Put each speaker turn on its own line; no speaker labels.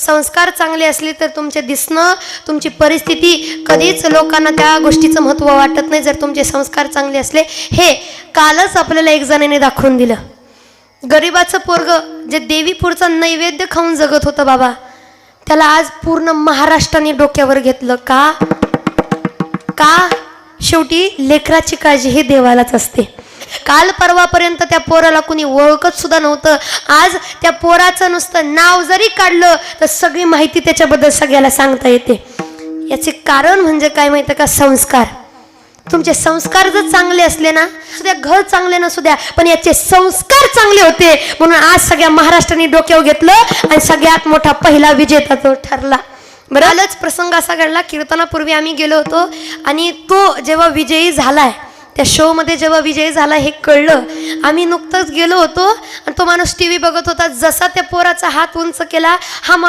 संस्कार चांगले असले तर तुमचे दिसणं, तुमची परिस्थिती कधीच लोकांना त्या गोष्टीचं महत्त्व वाटत नाही जर तुमचे संस्कार चांगले असले. हे कालच आपल्याला एक जणाने दाखवून दिलं. गरिबाचं पोरग जे देवीपूरचा नैवेद्य खाऊन जगत होतं बाबा, त्याला आज पूर्ण महाराष्ट्राने डोक्यावर घेतलं. का? शेवटी लेकराची काळजी ही देवालाच असते. काल परवापर्यंत त्या पोराला कुणी ओळखत सुद्धा नव्हतं. आज त्या पोराचं नुसतं नाव जरी काढलं तर सगळी माहिती त्याच्याबद्दल सगळ्याला सांगता येते. याचे कारण म्हणजे काय माहिती का? संस्कार. तुमचे संस्कार जर चांगले असले ना, सुद्धा घर चांगले नसू द्या, पण याचे संस्कार चांगले होते म्हणून आज सगळ्या महाराष्ट्राने डोक्यावर घेतलं आणि सगळ्यात मोठा पहिला विजेता तो ठरला. बरं, आलंच प्रसंग असा घडला. कीर्तनापूर्वी आम्ही गेलो होतो आणि तो जेव्हा विजयी झालाय, त्या शोमध्ये जेव्हा विजयी झाला हे कळलं. आम्ही नुकतंच गेलो होतो आणि तो माणूस टी व्ही बघत होता. जसा त्या पोराचा हात उंच केला, हा